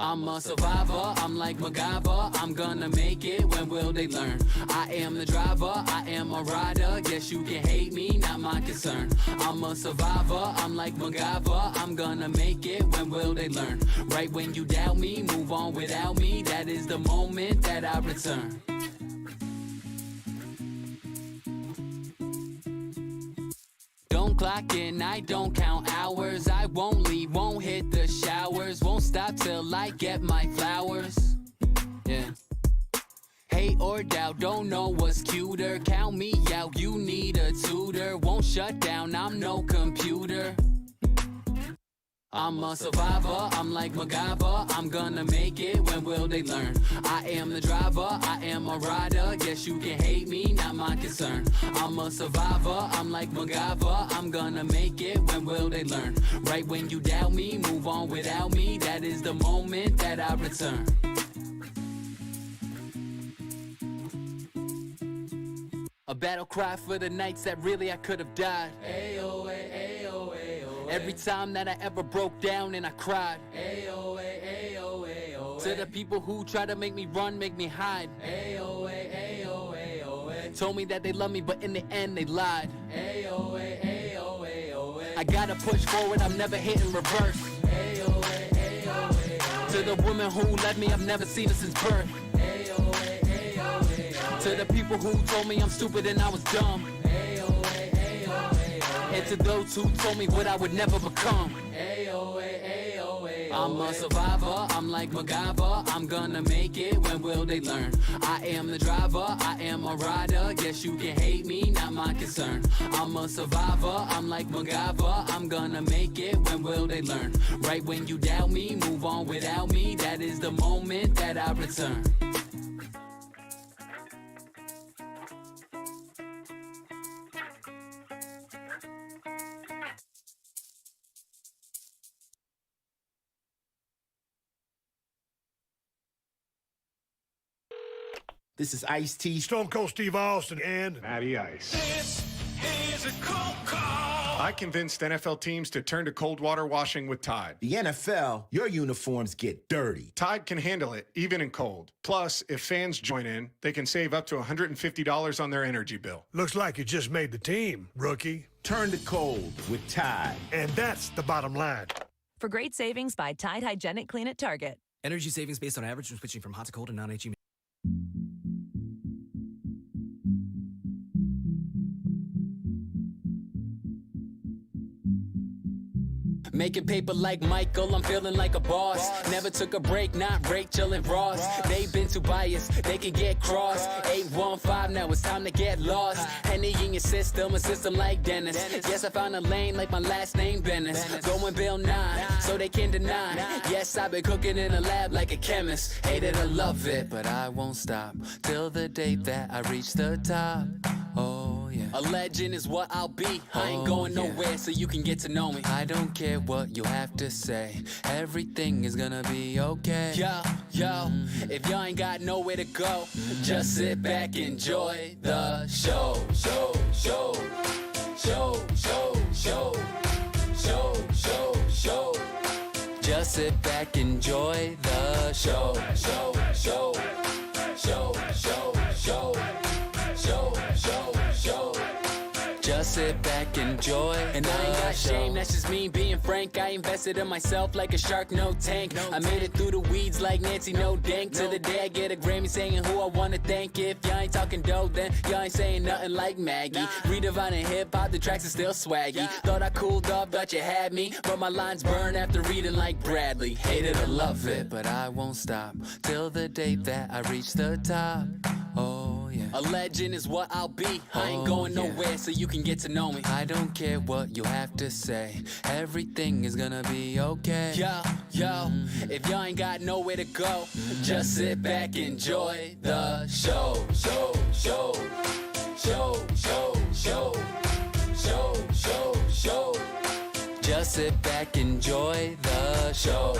I'm a survivor, I'm like MacGyver. I'm gonna make it, when will they learn? I am the driver, I am a rider. Guess you can hate me, not my concern. I'm a survivor, I'm like MacGyver. I'm gonna make it, when will they learn? Right when you doubt me, move on without me. That is the moment that I return. Don't clock in, I don't count hours. I won't leave, won't hit the showers. Won't stop till I get my flowers. Yeah. Hate or doubt, don't know what's cuter. Count me out, you need a tutor. Won't shut down, I'm no computer. I'm a survivor, I'm like MacGyver. I'm gonna make it, when will they learn? I am the driver, I am a rider. Guess you can hate me, not my concern. I'm a survivor, I'm like MacGyver. I'm gonna make it, when will they learn? Right when you doubt me, move on without me. That is the moment that I return. A battle cry for the nights that really I could have died. Ayo, ayo, ayo. Every time that I ever broke down and I cried. Ayo, ayo, ayo. To the people who try to make me run, make me hide. Ayo, ayo, ayo. Told me that they love me, but in the end they lied. Ayo, ayo, ayo. I gotta push forward, I'm never hitting reverse. Ayo, ayo, ayo. To the woman who led me, I've never seen her since birth. Ayo, ayo, ayo. To the people who told me I'm stupid and I was dumb. Ayo, ayo, ayo. And to those who told me what I would never become. Ayo, ayo, ayo. I'm a survivor, I'm like MacGyver. I'm gonna make it, when will they learn? I am the driver, I am a rider. Guess you can hate me, not my concern. I'm a survivor, I'm like MacGyver. I'm gonna make it, when will they learn? Right when you doubt me, move on without me. That is the moment that I return. This is Ice-T, Stone Cold Steve Austin, and Matty Ice. This is a cold call. I convinced NFL teams to turn to cold water washing with Tide. the NFL. Your uniforms get dirty. Tide can handle it, even in cold. Plus, if fans join in, they can save up to $150 on their energy bill. looks like you just made the team, rookie. Turn to cold with Tide. And that's the bottom line. For great savings, buy Tide Hygienic Clean at Target. Energy savings based on average when switching from hot to cold and non-HE. Making paper like Michael, I'm feeling like a boss. Never took a break, not Rachel and Ross. They've been too biased, they can get crossed. 815, now it's time to get lost. Henny in your system, a system like Dennis. Yes, I found a lane like my last name, Bennis. Going Bill 9, so they can deny. Yes, I've been cooking in a lab like a chemist. Hate it or love it, but I won't stop till the day that I reach the top. Oh yeah, a legend is what I'll be. I ain't going nowhere, so you can get to know me. I don't care what you have to say, everything is gonna be okay. Yo, if y'all ain't got nowhere to go, just sit back, enjoy the show. Just sit back, enjoy the show. Just sit back, enjoy. And I ain't got shame, that's just me being frank. I invested in myself like a shark, no tank. I made it through the weeds like Nancy, no dank. To the day I get a Grammy saying who I wanna thank. If y'all ain't talking dope, then y'all ain't saying nothing like Maggie. Redefining hip-hop, the tracks are still swaggy. Thought I cooled off, thought you had me, but my lines burn after reading like Bradley. Hate it or love it, but I won't stop till the day that I reach the top. Oh yeah, a legend is what I'll be. I ain't going nowhere, so you can get to know me. I don't care what you have to say, everything is gonna be okay. Yo, if y'all ain't got nowhere to go, just sit back, enjoy the show. Just sit back, enjoy the show.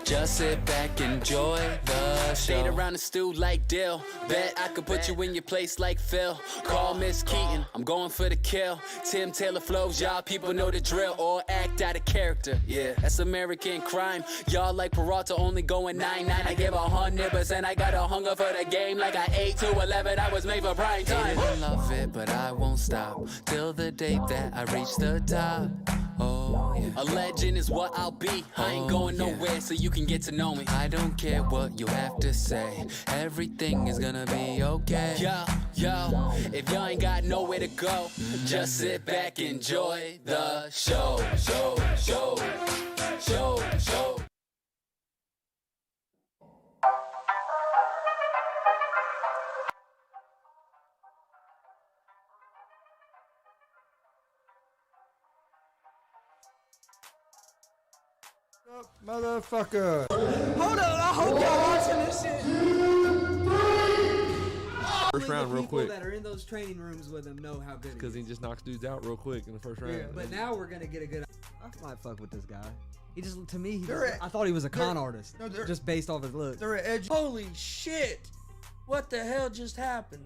Just sit back, enjoy the Stayed around the stew like Dill. Bet I could put you in your place like Phil. Call Miss Keaton, I'm going for the kill. Tim Taylor flows, y'all people know the drill. Or act out of character, yeah, that's American crime. Y'all like Peralta only going 9-9. I give 100%, I got a hunger for the game. Like I 8 to 11, I was made for prime time. I love it, but I won't stop till the day that I reach the top. Oh, yeah. A legend is what I'll be. I ain't going nowhere, so you can get to know me. I don't care what you have to say. Everything is gonna be okay. Yo, if y'all ain't got nowhere to go, just sit back, enjoy the show. Motherfucker. Hold on, I hope y'all watching this shit. First round, real quick. That are in those training rooms with him know how good. Because he just knocks dudes out real quick in the first round. Yeah, but now we're gonna get a good. I might fuck with this guy. He just, to me, I thought he was a con artist, just based off his looks. They're at edge. Holy shit! What the hell just happened?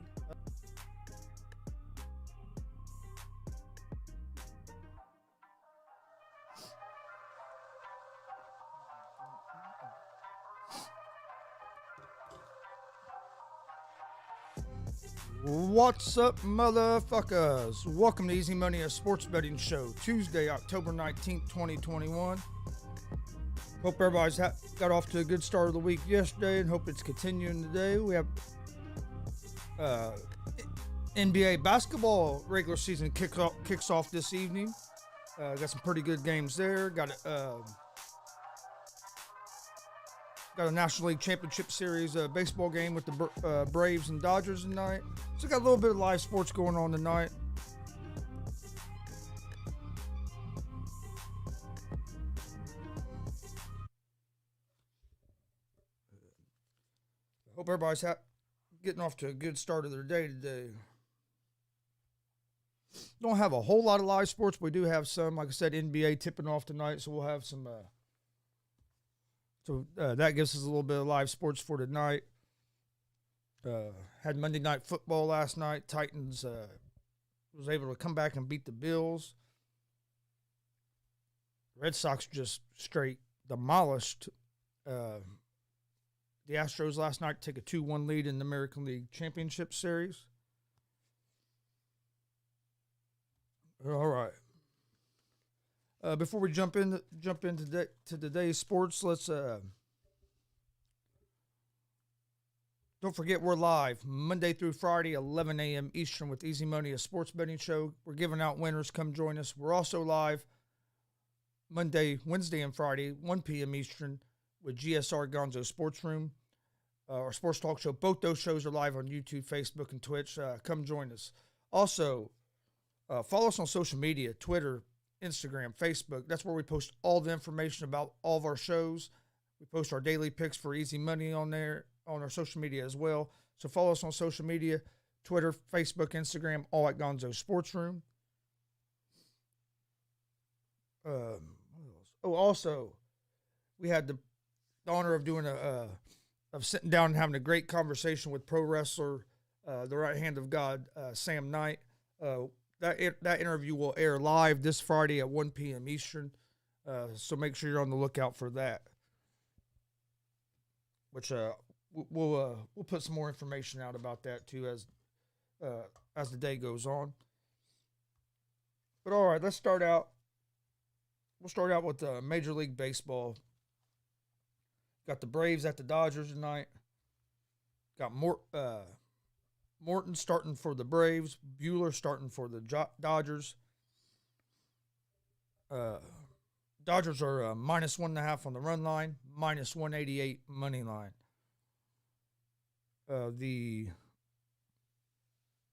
What's up, motherfuckers? Welcome to Easy Money, a sports betting show. Tuesday, October 19th, 2021. Hope everybody's got off to a good start of the week yesterday and hope it's continuing today. We have NBA basketball regular season kicks off this evening. Got some pretty good games there. Got a National League Championship Series baseball game with the Braves and Dodgers tonight. So got a little bit of live sports going on tonight. Hope everybody's getting off to a good start of their day today. Don't have a whole lot of live sports, but we do have some. Like I said, NBA tipping off tonight, so we'll have some... So that gives us a little bit of live sports for tonight. Had Monday Night Football last night. Titans was able to come back and beat the Bills. Red Sox just straight demolished the Astros last night to take a 2-1 lead in the American League Championship Series. All right. Before we jump into today's sports, let's don't forget we're live Monday through Friday, 11 a.m. Eastern with Easy Money, a sports betting show. We're giving out winners. Come join us. We're also live Monday, Wednesday, and Friday, 1 p.m. Eastern with GSR Gonzo Sports Room, our sports talk show. Both those shows are live on YouTube, Facebook, and Twitch. Come join us. Also, follow us on social media, Twitter, Instagram, Facebook. That's where we post all the information about all of our shows. We post our daily picks for Easy Money on there, on our social media as well. So follow us on social media, Twitter, Facebook, Instagram, all at Gonzo Sports Room. Also, we had the honor of doing of sitting down and having a great conversation with pro wrestler, the right hand of God, Sam Knight. That interview will air live this Friday at 1 p.m. Eastern, so make sure you're on the lookout for that. Which we'll put some more information out about that too as the day goes on. But all right, let's start out. We'll start out with Major League Baseball. Got the Braves at the Dodgers tonight. Got Morton starting for the Braves. Buehler starting for the Dodgers. Dodgers are minus 1.5 on the run line, minus 188 money line. The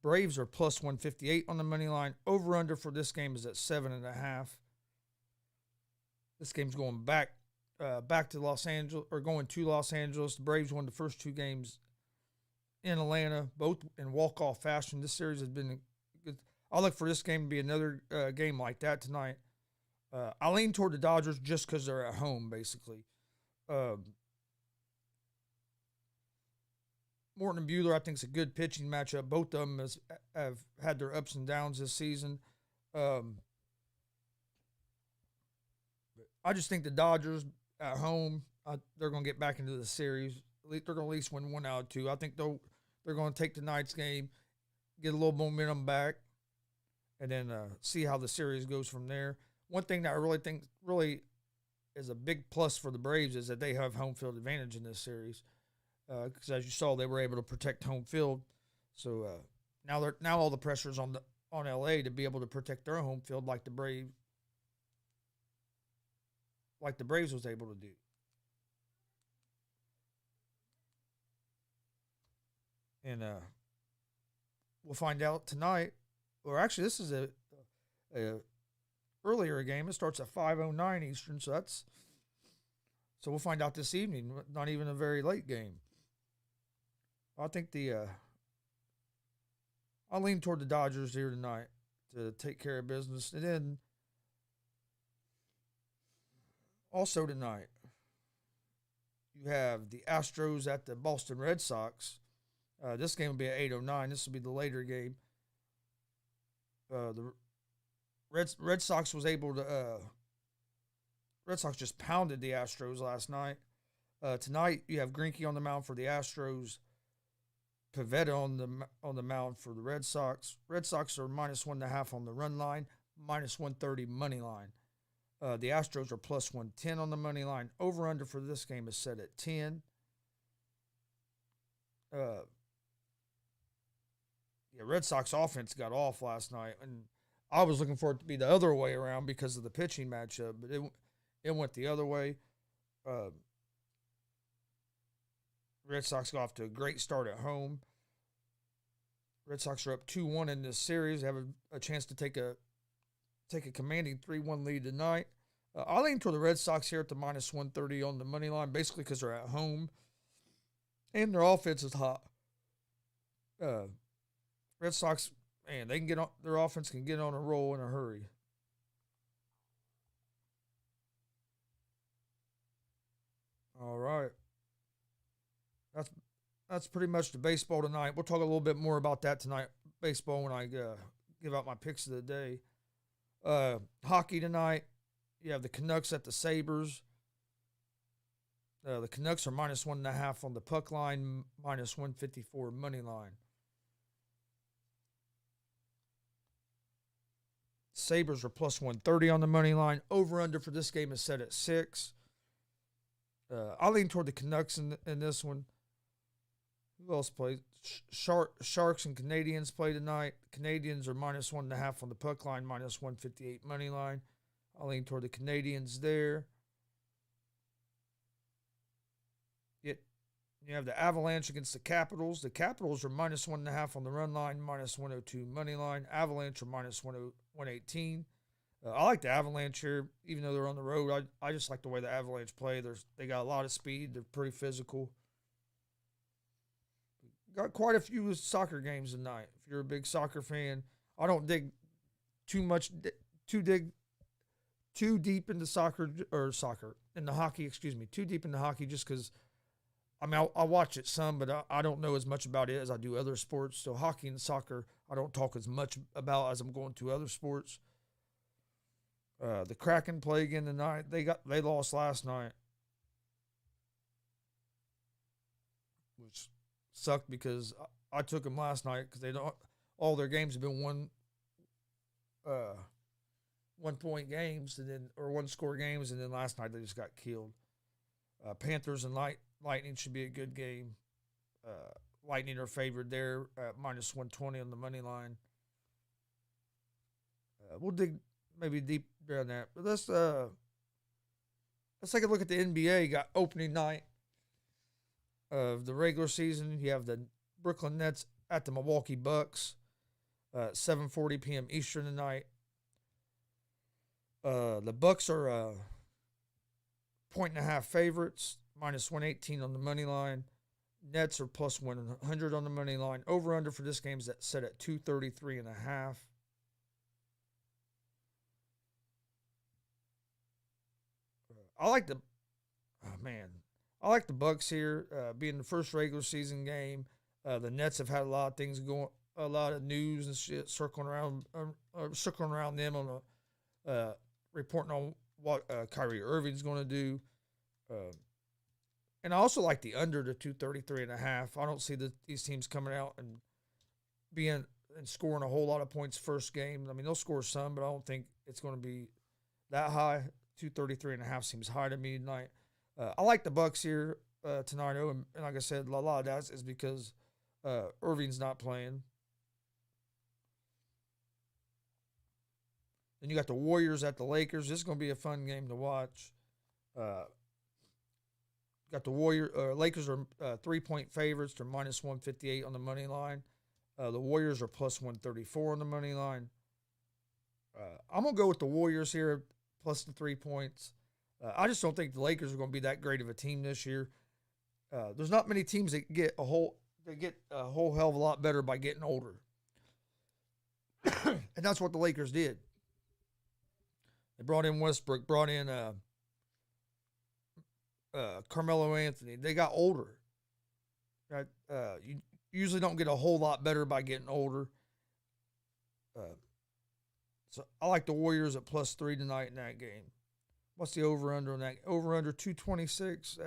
Braves are plus 158 on the money line. Over under for this game is at 7.5. This game's going back to Los Angeles, or going to Los Angeles. The Braves won the first two games in Atlanta, both in walk-off fashion. This series has been good. I look for this game to be another game like that tonight. I lean toward the Dodgers just because they're at home, basically. Morton and Bueller, I think, is a good pitching matchup. Both of them have had their ups and downs this season. I just think the Dodgers at home, they're going to get back into the series. They're going to at least win 1 out of 2. I think they're going to take tonight's game, get a little momentum back, and then see how the series goes from there. One thing that I really think is a big plus for the Braves is that they have home field advantage in this series. Because as you saw, they were able to protect home field. So now all the pressure is on LA to be able to protect their home field like the Braves was able to do. And we'll find out tonight. Or actually, this is a earlier game. It starts at 5:09 Eastern, so we'll find out this evening. Not even a very late game. I think I'll lean toward the Dodgers here tonight to take care of business. And then also tonight, you have the Astros at the Boston Red Sox. This game will be at 8:09. This will be the later game. The Red Sox was able to Red Sox just pounded the Astros last night. Tonight you have Greinke on the mound for the Astros. Pivetta on the mound for the Red Sox. Red Sox are -1.5 on the run line, -130 money line. The Astros are +110 on the money line. Over under for this game is set at 10. Red Sox offense got off last night, and I was looking for it to be the other way around because of the pitching matchup, but it went the other way. Red Sox got off to a great start at home. Red Sox are up 2-1 in this series. They have a chance to take a commanding 3-1 lead tonight. I lean toward the Red Sox here at the -130 on the money line, basically because they're at home and their offense is hot. Red Sox, man, they can get on, their offense can get on a roll in a hurry. All right. That's pretty much the baseball tonight. We'll talk a little bit more about that tonight, baseball, when I give out my picks of the day. Hockey tonight, you have the Canucks at the Sabres. The Canucks are -1.5 on the puck line, -154 money line. Sabres are +130 on the money line. Over-under for this game is set at 6. I lean toward the Canucks in this one. Who else plays? Sharks and Canadians play tonight. Canadians are -1.5 on the puck line, -158 money line. I lean toward the Canadians there. You have the Avalanche against the Capitals. The Capitals are -1.5 on the run line, -102 money line. Avalanche are -118. I like the Avalanche here, even though they're on the road. I just like the way the Avalanche play. They got a lot of speed. They're pretty physical. Got quite a few soccer games tonight. If you're a big soccer fan, I don't dig too deep into hockey. Too deep into hockey just because. I mean, I watch it some, but I don't know as much about it as I do other sports. So hockey and soccer, I don't talk as much about as I'm going to other sports. The Kraken play again tonight. They lost last night, which sucked because I took them last night because all their games have been one-point games or one-score games, and then last night they just got killed. Panthers and Lightning should be a good game. Lightning are favored there at -120 on the money line. We'll dig maybe deep on that. But let's take a look at the NBA. You got opening night of the regular season. You have the Brooklyn Nets at the Milwaukee Bucks. 7:40 p.m. Eastern tonight. The Bucks are 1.5 favorites. -118 on the money line. Nets are +100 on the money line. Over-under for this game is set at 233.5. I like the Bucks here, being the first regular season game. The Nets have had a lot of things going, a lot of news and shit circling around them on reporting on what Kyrie Irving's going to do. And I also like the under to 233.5. I don't see these teams coming out and scoring a whole lot of points first game. I mean, they'll score some, but I don't think it's going to be that high. 233.5 seems high to me tonight. I like the Bucks here tonight, and like I said, a lot of that is because Irving's not playing. Then you got the Warriors at the Lakers. This is going to be a fun game to watch. Got the Lakers are 3-point favorites. They're minus 158 on the money line. The Warriors are plus 134 on the money line. I'm going to go with the Warriors here, plus the 3 points. I just don't think the Lakers are going to be that great of a team this year. There's not many teams that get a whole hell of a lot better by getting older. And that's what the Lakers did. They brought in Westbrook, brought in Carmelo Anthony. They got older. Right? You usually don't get a whole lot better by getting older. So I like the Warriors at plus 3 tonight in that game. What's the over-under on that? Over-under 226. Is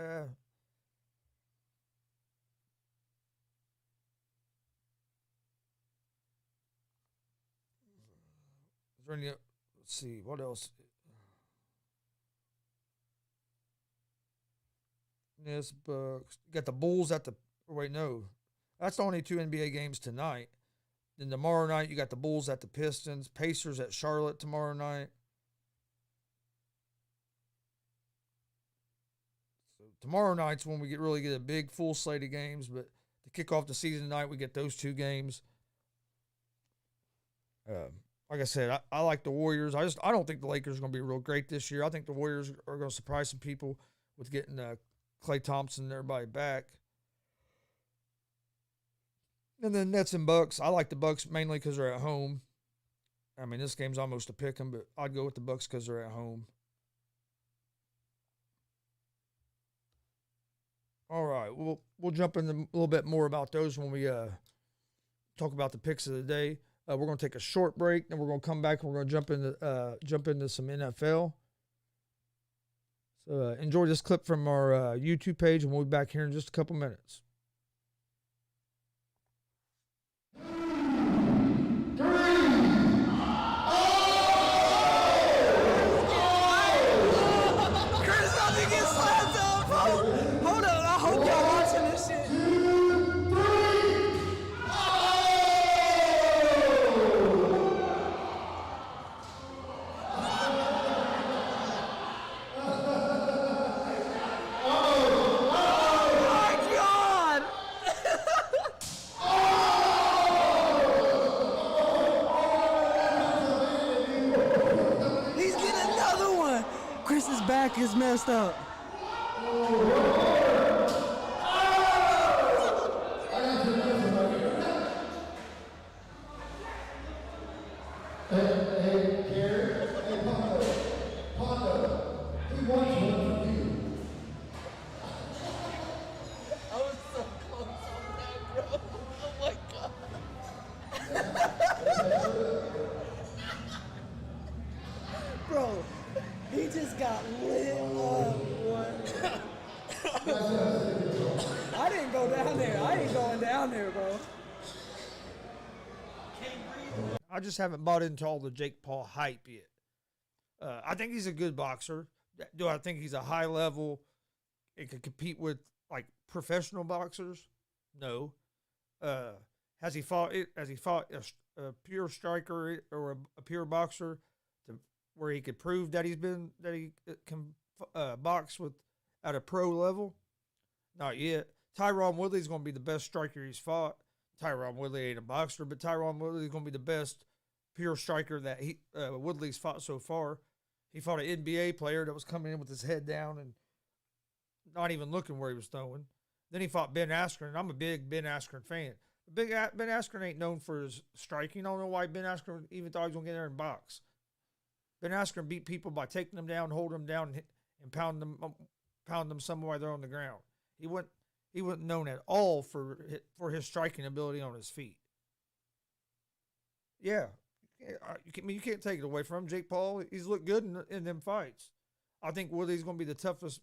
there any? Let's see. What else? Yes, Bucks. You got the Bulls at the. Wait, no. That's the only 2 NBA games tonight. Then tomorrow night, you got the Bulls at the Pistons. Pacers at Charlotte tomorrow night. So tomorrow night's when we really get a big full slate of games. But to kick off the season tonight, we get those 2 games. Like I said, I like the Warriors. I don't think the Lakers are going to be real great this year. I think the Warriors are going to surprise some people with getting Klay Thompson and everybody back. And then Nets and Bucks. I like the Bucks mainly because they're at home. I mean, this game's almost a pick 'em, but I'd go with the Bucks because they're at home. All right, we'll jump into a little bit more about those when we talk about the picks of the day. We're going to take a short break, then we're going to come back and we're going to jump into some NFL. So enjoy this clip from our YouTube page, and we'll be back here in just a couple minutes. Chris's back is messed up. Bro, he just got lit up. I didn't go down there. I ain't going down there, bro. I just haven't bought into all the Jake Paul hype yet. I think he's a good boxer. Do I think he's a high level and can compete with like professional boxers? No. Has he fought a pure striker or a pure boxer where he could prove that he can box with at a pro level? Not yet. Tyron Woodley's going to be the best striker he's fought. Tyron Woodley ain't a boxer, but Tyron Woodley's going to be the best pure striker that Woodley's fought so far. He fought an NBA player that was coming in with his head down and not even looking where he was throwing. Then he fought Ben Askren, and I'm a big Ben Askren fan. Ben Askren ain't known for his striking. I don't know why Ben Askren even thought he was going to get there and box. Ben Askren beat people by taking them down, holding them down, and pounding them somewhere they're on the ground. he wasn't known at all for his striking ability on his feet. Yeah, you can't take it away from him. Jake Paul, he's looked good in them fights. I think Woodley's going to be the toughest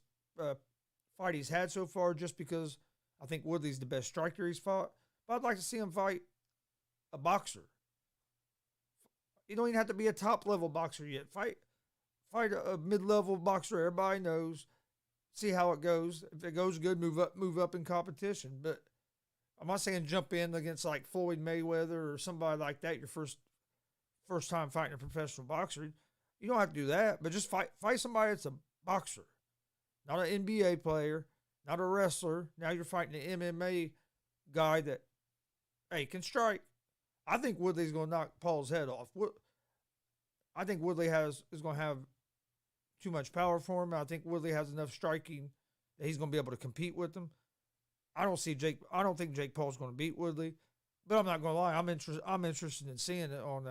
fight he's had so far, just because I think Woodley's the best striker he's fought. But I'd like to see him fight a boxer. You don't even have to be a top-level boxer yet. Fight a mid-level boxer everybody knows. See how it goes. If it goes good, move up in competition. But I'm not saying jump in against like Floyd Mayweather or somebody like that. Your first time fighting a professional boxer. You don't have to do that, but just fight somebody that's a boxer, not an NBA player, not a wrestler. Now you're fighting an MMA guy that, hey, can strike. I think Woodley's going to knock Paul's head off. I think Woodley is going to have too much power for him. I think Woodley has enough striking that he's going to be able to compete with him. I don't think Jake Paul's going to beat Woodley, but I'm not going to lie. I'm interested in seeing it on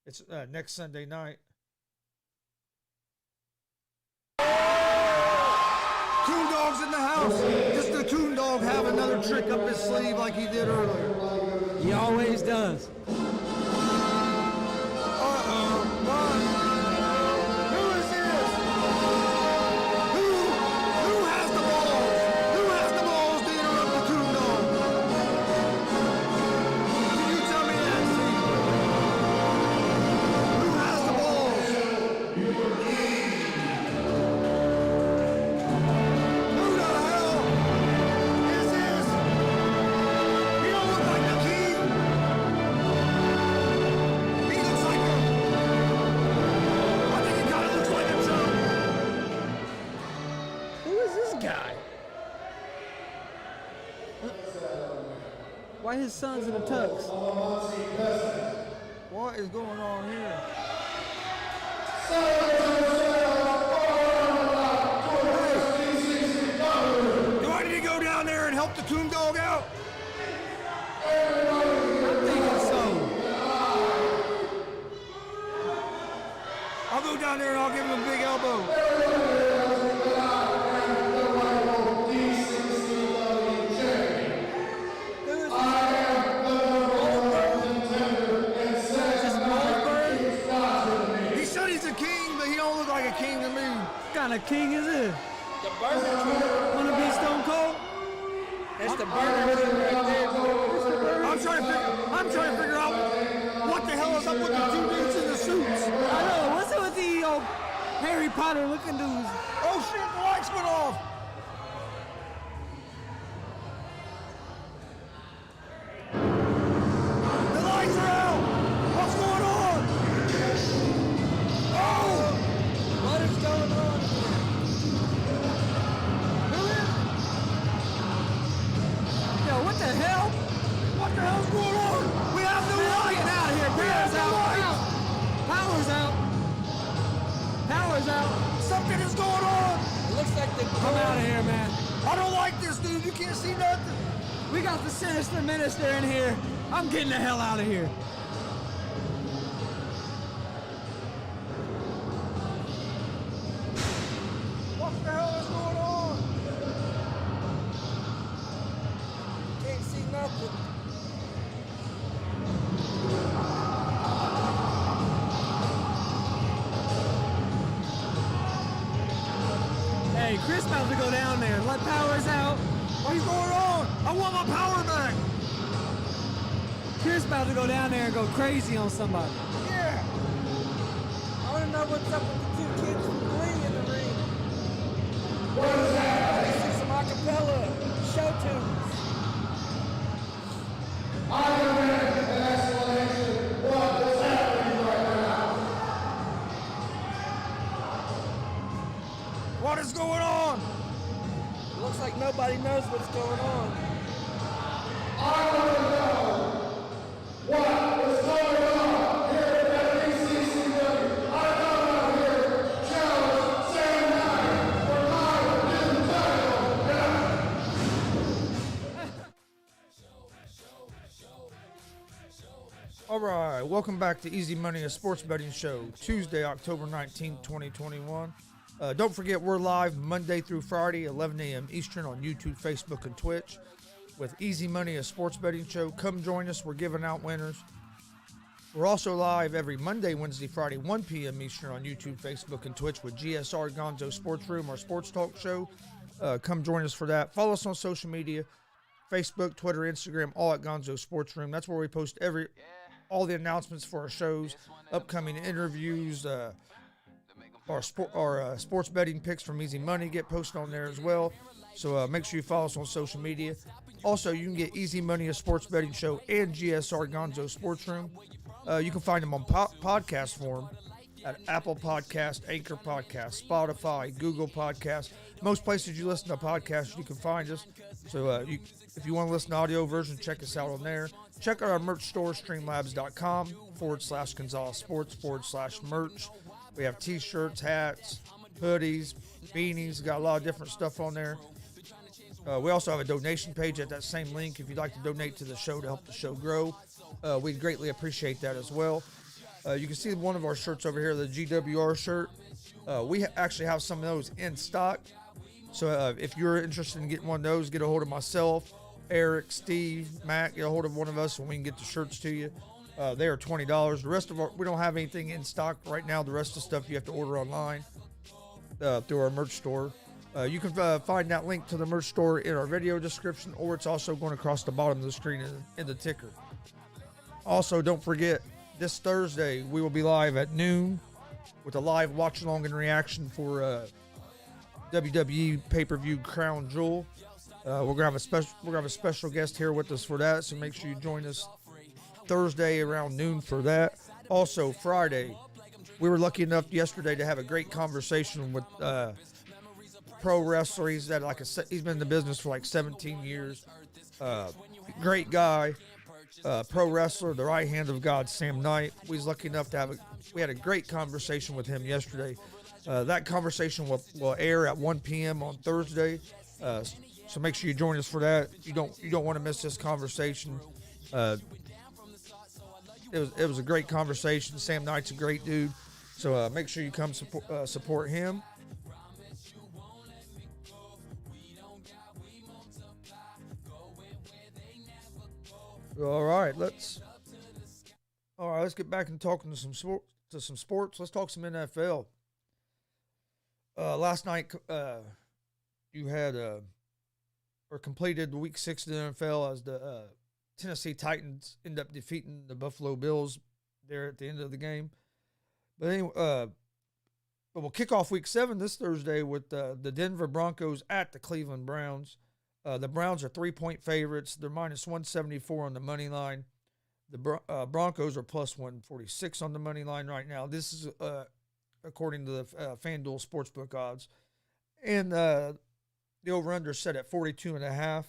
it's next Sunday night. Coon Dog's in the house. Just the Coon Dog have another trick up his sleeve like he did earlier. He always does. Why his son's in a tux? What is going on here? Do I need to go down there and help the Coon Dog out? I'm thinking so. I'll go down there and I'll give him a big elbow. What kind of king is this? The Burger King. Wanna be Stone Cold? That's the Burger King right there. I'm trying to figure out what the hell is up with the two dudes in the suits. I know. What's up with the old Harry Potter looking dudes? Oh shit! The lights went off. The lights are out. What's going on? Oh! What is going on? Yo, what the hell? What the hell's going on? We have no light. Get out of here. Power's out. Power's out. Power's out. Something is going on. It looks like the I'm out of here, man. I don't like this, dude. You can't see nothing. We got the sinister minister in here. I'm getting the hell out of here. What the hell is going on? Can't see nothing. Hey, Chris about to go down there. Let Powers out. What's going on? I want my power back. Chris about to go down there and go crazy on somebody. Yeah. I want to know what's up with the two kids from Glee in the ring. What is that? I see some acapella show tunes. I demand an explanation. What is happening right now? What is going on? Looks like nobody knows what's going on. I want to know what is going on here at BCCW. I come out here, challenge Sam Knight for my new title. All right, welcome back to Easy Money, a sports betting show. Tuesday, October 19th, 2021. Don't forget, we're live Monday through Friday, 11 a.m. Eastern on YouTube, Facebook, and Twitch with Easy Money, a sports betting show. Come join us. We're giving out winners. We're also live every Monday, Wednesday, Friday, 1 p.m. Eastern on YouTube, Facebook, and Twitch with GSR Gonzo Sports Room, our sports talk show. Come join us for that. Follow us on social media, Facebook, Twitter, Instagram, all at Gonzo Sports Room. That's where we post all the announcements for our shows, upcoming interviews, our sports betting picks from Easy Money get posted on there as well. So make sure you follow us on social media. Also, you can get Easy Money, a sports betting show, and GSR Gonzo Sports Room. You can find them on podcast form at Apple Podcast, Anchor Podcast, Spotify, Google Podcast. Most places you listen to podcasts, you can find us. So if you want to listen to audio version, check us out on there. Check out our merch store, streamlabs.com/Gonzalez Sports/merch. We have t-shirts, hats, hoodies, beanies. Got a lot of different stuff on there. We also have a donation page at that same link if you'd like to donate to the show to help the show grow. We'd greatly appreciate that as well. You can see one of our shirts over here, the GWR shirt. We actually have some of those in stock. So if you're interested in getting one of those, get a hold of myself, Eric, Steve, Matt. Get a hold of one of us and we can get the shirts to you. They are $20. The rest of we don't have anything in stock right now. The rest of the stuff you have to order online through our merch store. You can find that link to the merch store in our video description, or it's also going across the bottom of the screen in the ticker. Also, don't forget, this Thursday we will be live at noon with a live watch along and reaction for WWE pay-per-view Crown Jewel. We're gonna have a special guest here with us for that, so make sure you join us Thursday around noon for that. Also, Friday, we were lucky enough yesterday to have a great conversation with pro wrestler. He's been in the business for like 17 years. Great guy. Pro wrestler, the right hand of God, Sam Knight. We was lucky enough to we had a great conversation with him yesterday. That conversation will air at 1 p.m. on Thursday. So make sure you join us for that. You don't want to miss this conversation. It was a great conversation. Sam Knight's a great dude. So make sure you come support him. All right, let's get back and talking to some sports. Let's talk some NFL. Last night, you had or completed Week 6 of the NFL as the Tennessee Titans end up defeating the Buffalo Bills there at the end of the game. But anyway, we'll kick off Week 7 this Thursday with the Denver Broncos at the Cleveland Browns. The Browns are 3-point favorites. They're minus 174 on the money line. The Broncos are plus 146 on the money line right now. This is according to the FanDuel Sportsbook odds. And the over-under set at 42.5.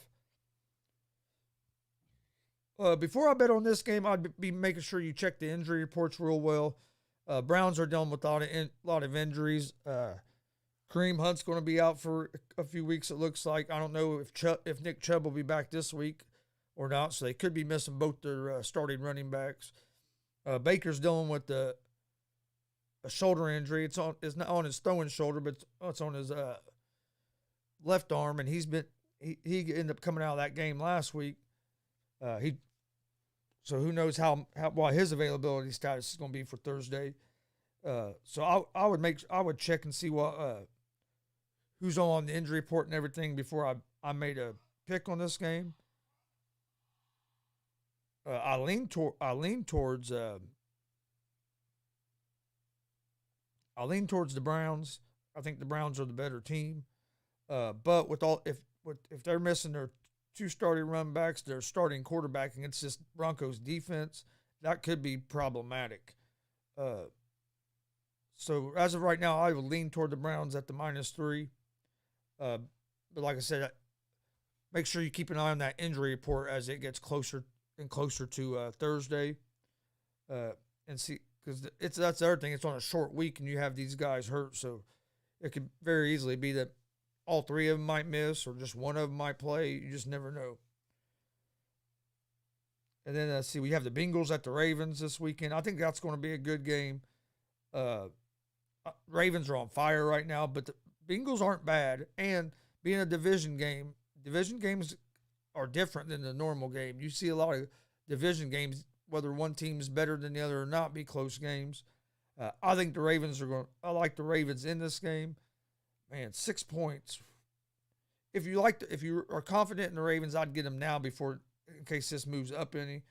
Before I bet on this game, I'd be making sure you check the injury reports real well. Browns are dealing with a lot of injuries. Kareem Hunt's going to be out for a few weeks, it looks like. I don't know if Nick Chubb will be back this week or not, so they could be missing both their starting running backs. Baker's dealing with a shoulder injury. It's not on his throwing shoulder, but it's on his left arm, and he ended up coming out of that game last week. So who knows what his availability status is going to be for Thursday. So I would check and see who's on the injury report and everything before I made a pick on this game. I lean towards the Browns. I think the Browns are the better team. But if they're missing their two starting run backs, their starting quarterback against this Broncos defense, that could be problematic. So as of right now, I would lean toward the Browns at the -3. But like I said, make sure you keep an eye on that injury report as it gets closer and closer to Thursday, and see, because that's the other thing. It's on a short week, and you have these guys hurt, so it could very easily be that all three of them might miss, or just one of them might play. You just never know. And then let's see, we have the Bengals at the Ravens this weekend. I think that's going to be a good game. Ravens are on fire right now, but the Bengals aren't bad. And being a division games are different than the normal game. You see a lot of division games, whether one team's better than the other or not, be close games. I think the Ravens are going. I like the Ravens in this game. Man, 6 points. If you are confident in the Ravens, I'd get them now before, in case this moves up any.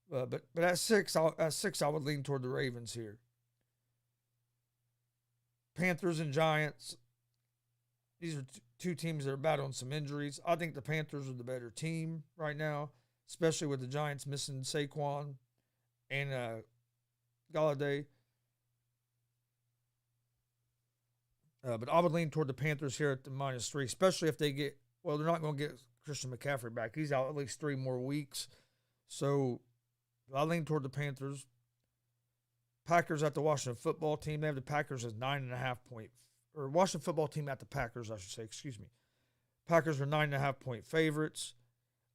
But at 6, I would lean toward the Ravens here. Panthers and Giants. These are two teams that are battling some injuries. I think the Panthers are the better team right now, especially with the Giants missing Saquon and Galladay. But I would lean toward the Panthers here at the -3, especially if they get, well, they're not going to get Christian McCaffrey back. He's out at least 3 more weeks. So I lean toward the Panthers. Packers at the Washington football team. They have the Packers as 9.5 point, or Washington football team at the Packers, I should say, excuse me. Packers are 9.5 point favorites.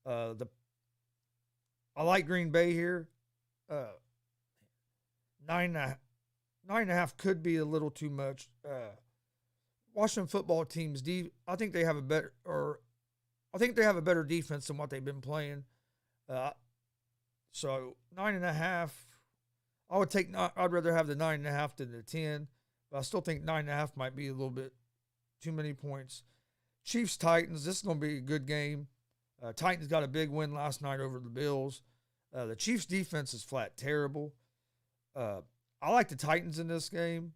I like Green Bay here. 9.5 could be a little too much. Washington football teams, I think they have a better defense than what they've been playing. So 9.5, I'd rather have the 9.5 than the 10, but I still think 9.5 might be a little bit too many points. Chiefs Titans, this is going to be a good game. Titans got a big win last night over the Bills. The Chiefs defense is flat terrible. I like the Titans in this game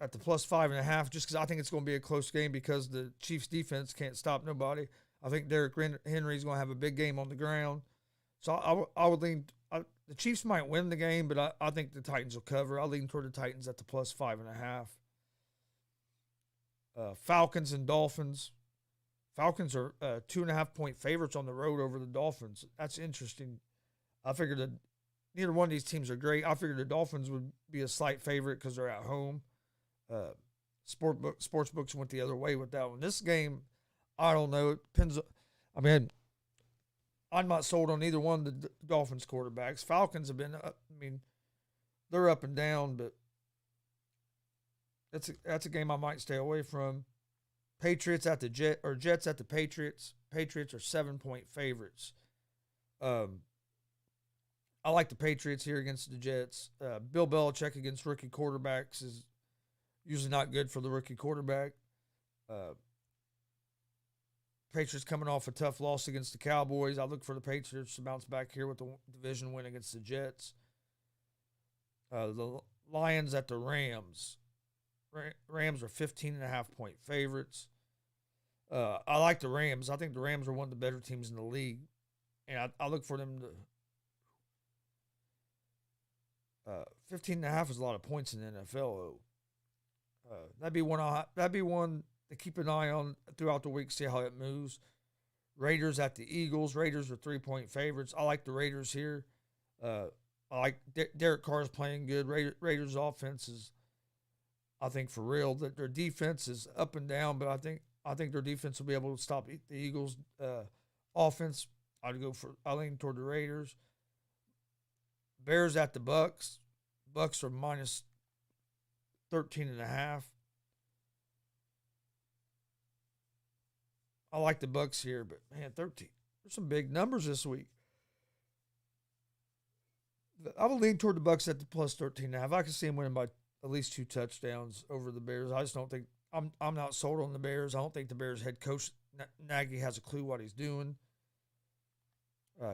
at the +5.5, just because I think it's going to be a close game because the Chiefs defense can't stop nobody. I think Derrick Henry's going to have a big game on the ground. So I would lean, the Chiefs might win the game, but I think the Titans will cover. I lean toward the Titans at the +5.5. Falcons and Dolphins. Falcons are 2.5 point favorites on the road over the Dolphins. That's interesting. I figured that neither one of these teams are great. I figured the Dolphins would be a slight favorite because they're at home. Sports books went the other way with that one. This game, I don't know. It depends. I mean, I'm not sold on either one of the Dolphins quarterbacks. Falcons have been up. I mean, they're up and down, but that's a game I might stay away from. Patriots at the Jets at the Patriots. Patriots are 7 point favorites. I like the Patriots here against the Jets. Bill Belichick against rookie quarterbacks is usually not good for the rookie quarterback. Patriots coming off a tough loss against the Cowboys. I look for the Patriots to bounce back here with the division win against the Jets. The Lions at the Rams. Rams are 15.5 point favorites. I like the Rams. I think the Rams are one of the better teams in the league. And I look for them to 15.5 is a lot of points in the NFL, though. That'd be one to keep an eye on throughout the week, see how it moves. Raiders at the Eagles. Raiders are 3 point favorites. I like the Raiders here. I like Derek Carr's playing good. Raiders offense is, I think, for real. That their defense is up and down, but I think their defense will be able to stop the Eagles' offense. I lean toward the Raiders. Bears at the Bucks. Bucks are -13.5. I like the Bucks here, but man, 13. There's some big numbers this week. I will lean toward the Bucks at the +13.5. I can see them winning by at least 2 touchdowns over the Bears. I just don't think I'm not sold on the Bears. I don't think the Bears head coach Nagy has a clue what he's doing.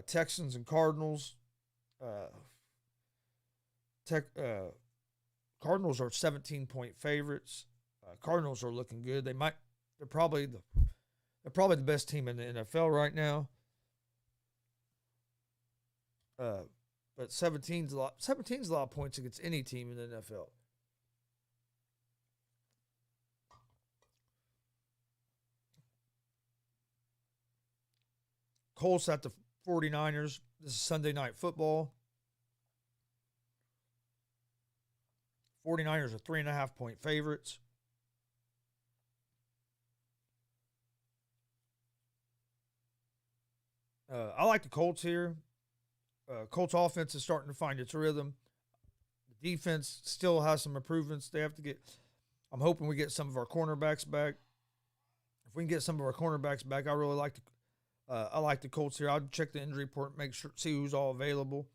Texans and Cardinals. Cardinals are 17 point favorites. Cardinals are looking good. They're probably the best team in the NFL right now. But 17's a lot of points against any team in the NFL. Colts at the 49ers. This is Sunday Night Football. 49ers are 3.5 point favorites. I like the Colts here. Colts offense is starting to find its rhythm. The defense still has some improvements they have to get. I'm hoping we get some of our cornerbacks back. If we can get some of our cornerbacks back, I really like I like the Colts here. I'll check the injury report, make sure, see who's all available.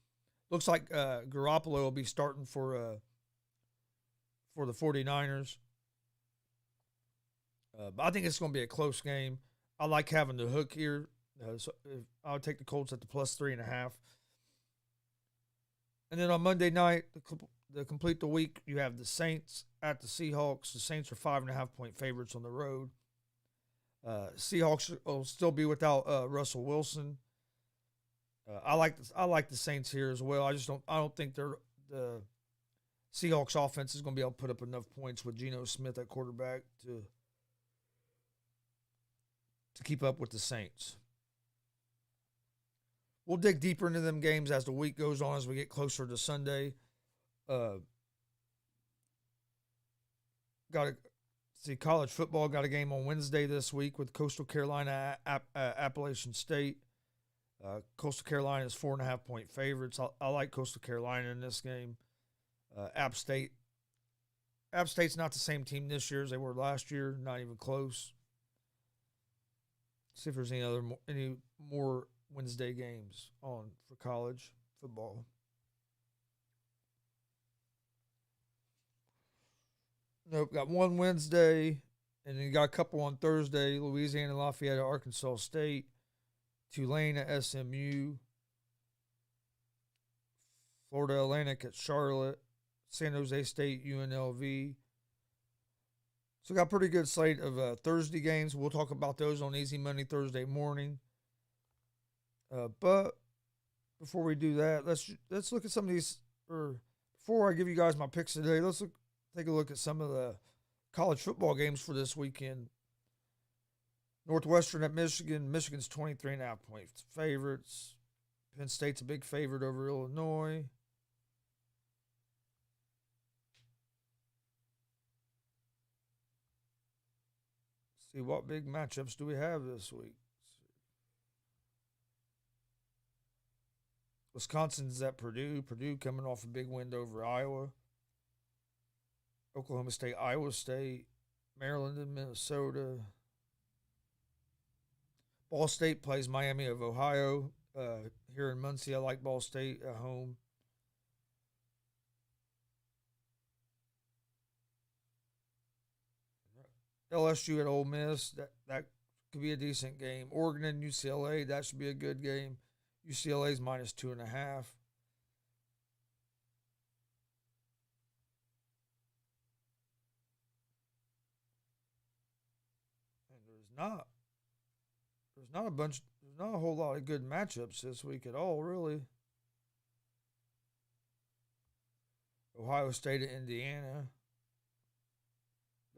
Looks like Garoppolo will be starting for the 49ers. But I think it's going to be a close game. I like having the hook here. So I'll take the Colts at the plus 3.5. And then on Monday night, to complete the week, you have the Saints at the Seahawks. The Saints are 5.5-point favorites on the road. Seahawks will still be without Russell Wilson. I like the Saints here as well. I don't think the Seahawks offense is going to be able to put up enough points with Geno Smith at quarterback to keep up with the Saints. We'll dig deeper into them games as the week goes on, as we get closer to Sunday. College football got a game on Wednesday this week with Coastal Carolina Appalachian State. Coastal Carolina is 4.5-point favorites. I like Coastal Carolina in this game. App State's not the same team this year as they were last year. Not even close. See if there's any more Wednesday games on for college football. Nope, got one Wednesday, and then you got a couple on Thursday. Louisiana Lafayette at Arkansas State, Tulane at SMU, Florida Atlantic at Charlotte, San Jose State UNLV. So got a pretty good slate of Thursday games. We'll talk about those on Easy Money Thursday morning. But before we do that, let's look at some of these. Or before I give you guys my picks today, take a look at some of the college football games for this weekend. Northwestern at Michigan. Michigan's 23.5-point favorites. Penn State's a big favorite over Illinois. See what big matchups do we have this week. Wisconsin's at Purdue. Purdue coming off a big win over Iowa. Oklahoma State, Iowa State, Maryland and Minnesota. Ball State plays Miami of Ohio here in Muncie. I like Ball State at home. LSU at Ole Miss, that could be a decent game. Oregon and UCLA, that should be a good game. UCLA's minus 2.5. There's not a whole lot of good matchups this week at all, really. Ohio State at Indiana.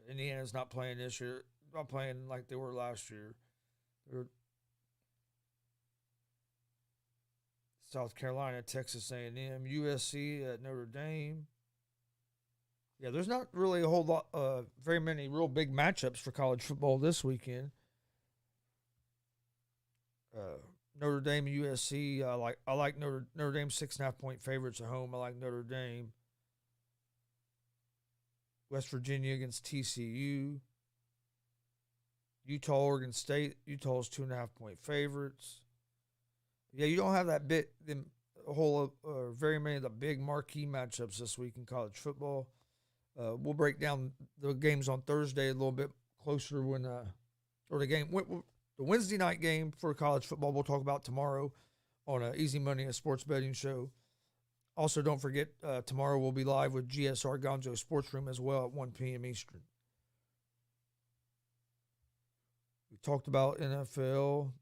Indiana's not playing this year. Not playing like they were last year. South Carolina, Texas A&M, USC at Notre Dame. Yeah, there's not really a whole lot, very many real big matchups for college football this weekend. Notre Dame, USC. I like Notre Dame 6.5-point favorites at home. I like Notre Dame. West Virginia against TCU. Utah, Oregon State. Utah's 2.5-point favorites. Yeah, you don't have very many of the big marquee matchups this week in college football. We'll break down the games on Thursday a little bit closer the Wednesday night game for college football we'll talk about tomorrow on Easy Money, a sports betting show. Also, don't forget, tomorrow we'll be live with GSR Gonzo Sports Room as well at 1 p.m. Eastern. We talked about NFL.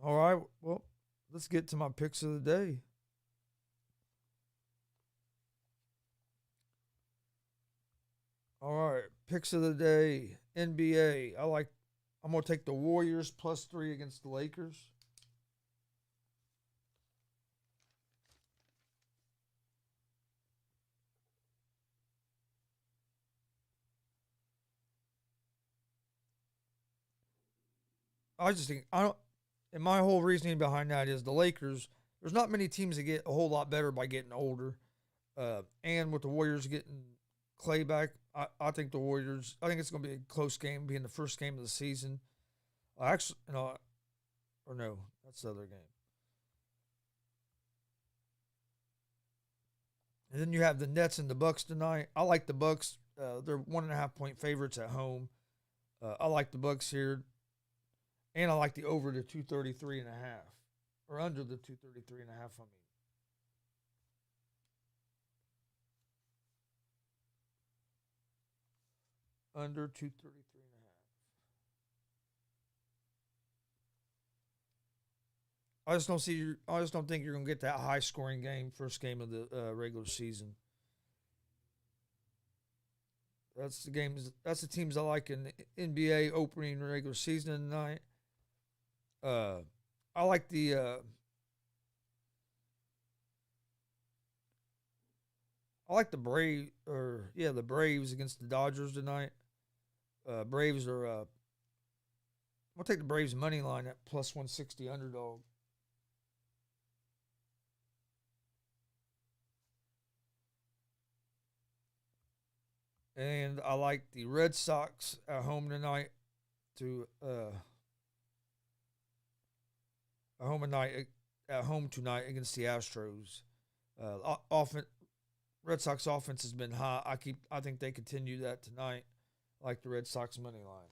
All right, well, let's get to my picks of the day. All right, picks of the day. NBA. I'm going to take the Warriors +3 against the Lakers. I just think, and my whole reasoning behind that is the Lakers, there's not many teams that get a whole lot better by getting older. And with the Warriors getting Clay back, I think the Warriors. I think it's going to be a close game, being the first game of the season. Actually, or no, that's the other game. And then you have the Nets and the Bucks tonight. I like the Bucks. They're 1.5-point favorites at home. I like the Bucks here, and I like the over to 233.5, or under the 233.5. Under 233.5. I just don't think you're gonna get that high scoring game first game of the regular season. That's the games. That's the teams I like in the NBA opening regular season tonight. I like the. I like the the Braves against the Dodgers tonight. Braves are. I'll take the Braves money line at plus 160 underdog. And I like the Red Sox at home tonight at home tonight against the Astros. Red Sox offense has been hot. I think they continue that tonight. I like the Red Sox money line.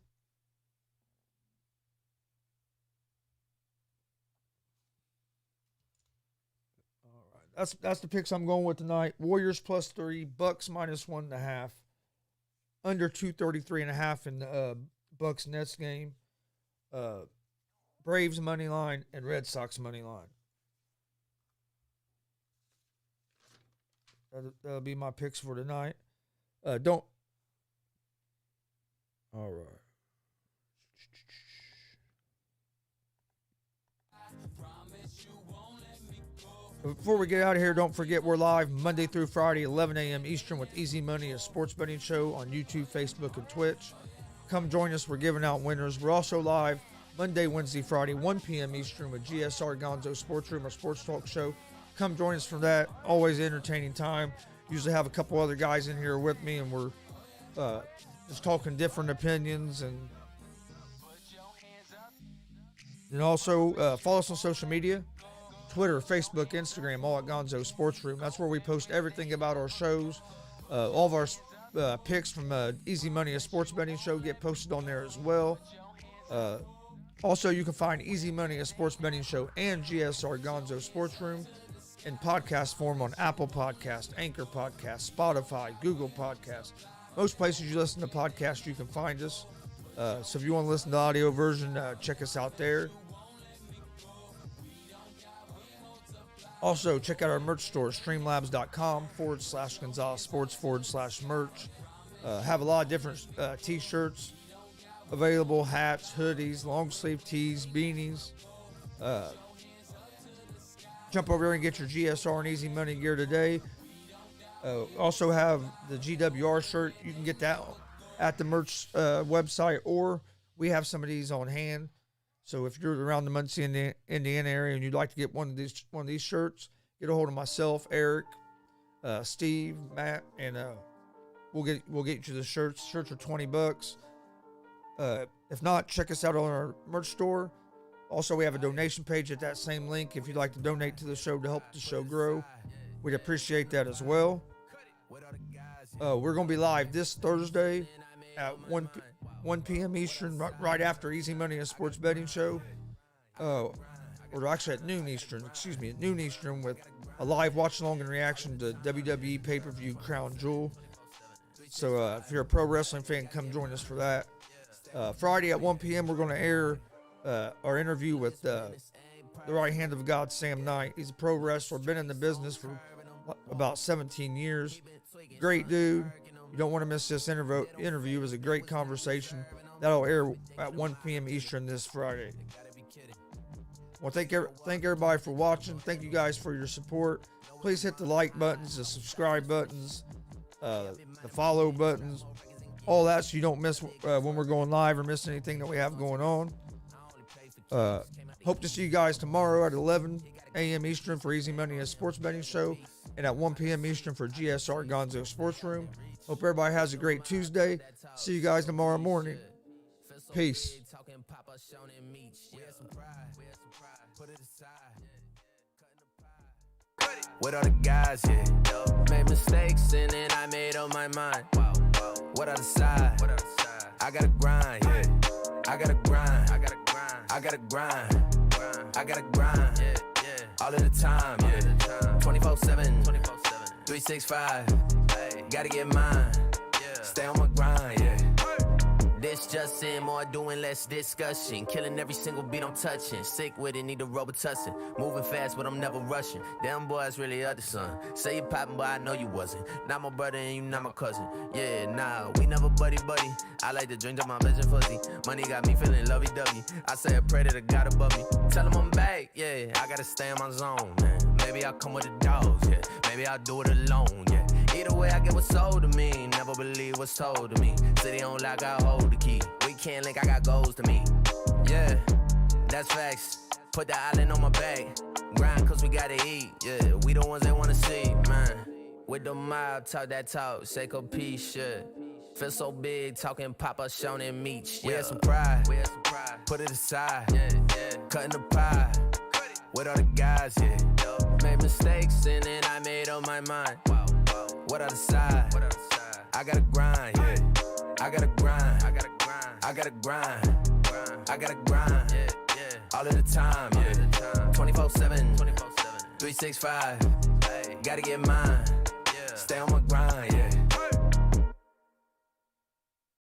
All right. That's the picks I'm going with tonight. Warriors +3, Bucks -1.5. Under 233.5 in the Bucks Nets game. Braves money line and Red Sox money line. That'll be my picks for tonight. All right. Before we get out of here, don't forget we're live Monday through Friday, 11 a.m. Eastern with Easy Money, a sports betting show on YouTube, Facebook, and Twitch. Come join us. We're giving out winners. We're also live Monday, Wednesday, Friday, 1 p.m. Eastern with GSR Gonzo Sports Room, our sports talk show. Come join us for that. Always entertaining time. Usually have a couple other guys in here with me, and we're just talking different opinions. And also follow us on social media. Twitter, Facebook, Instagram, all at Gonzo Sports Room. That's where we post everything about our shows. All of our picks from Easy Money, a sports betting show, get posted on there as well. Also, you can find Easy Money, a sports betting show, and GSR Gonzo Sports Room in podcast form on Apple Podcasts, Anchor Podcasts, Spotify, Google Podcasts. Most places you listen to podcasts, you can find us. So if you want to listen to the audio version, check us out there. Also, check out our merch store, streamlabs.com/Gonzalez Sports /merch. Have a lot of different t-shirts available, hats, hoodies, long sleeve tees, beanies. Jump over there and get your GSR and Easy Money gear today. Also have the GWR shirt. You can get that at the merch website, or we have some of these on hand. So if you're around the Muncie, Indiana area, and you'd like to get one of these shirts, get a hold of myself, Eric, Steve, Matt, and we'll get you the shirts. Shirts are $20. If not, check us out on our merch store. Also, we have a donation page at that same link if you'd like to donate to the show to help the show grow. We'd appreciate that as well. We're going to be live this Thursday at 1 p.m. Eastern, right after Easy Money, a sports betting show. Or actually at noon Eastern, with a live watch-along and reaction to WWE pay-per-view Crown Jewel. So if you're a pro wrestling fan, come join us for that. Friday at 1 p.m., we're going to air our interview with the right hand of God, Sam Knight. He's a pro wrestler, been in the business for about 17 years. Great dude. You don't want to miss this interview. It was a great conversation. That'll air at 1 p.m. Eastern this Friday. Well, thank everybody for watching. Thank you guys for your support. Please hit the like buttons, the subscribe buttons, the follow buttons, all that, so you don't miss when we're going live or miss anything that we have going on. Hope to see you guys tomorrow at 11 a.m. Eastern for Easy Money, a sports betting show. and at 1 p.m. Eastern for GSR Gonzo Sports Room. Hope everybody has a great Tuesday. See you guys tomorrow morning. Peace. With all the guys, yeah. Made mistakes and then I made up my mind. What other side? I gotta grind, yeah. I gotta grind. I gotta grind. I gotta grind. I gotta grind, yeah. All of the time, yeah. 24/7, 365. Gotta get mine. Stay on my grind, yeah. This just in, more doing, less discussion. Killing every single beat I'm touching. Sick with it, need a Robitussin. Moving fast, but I'm never rushing. Damn boy, it's really other son. Say you poppin', but I know you wasn't. Not my brother and you not my cousin. Yeah, nah, we never buddy. I like to drink to my vision fuzzy. Money got me feeling lovey-dovey. I say a prayer to the God above me. Tell him I'm back, yeah. I gotta stay in my zone, man. Maybe I'll come with the dogs, yeah. Maybe I'll do it alone, yeah. Either way, I get what's sold to me. Never believe what's told to me. City on lock, I hold the key. We can't link, I got goals to meet. Yeah, that's facts. Put the island on my back. Grind cause we gotta eat. Yeah, we the ones they wanna see, man. With the mob, talk that talk. Shake a piece, shit. Feel so big, talking Papa, Sean and Meech. We had some pride. Put it aside. Cutting the pie. With all the guys, yeah. Made mistakes and then I made up my mind. What other side? I gotta grind, yeah. I gotta grind. I gotta grind. I gotta grind. I gotta grind, yeah. All of the time, yeah. 24/7, 365. Gotta get mine. Stay on my grind, yeah.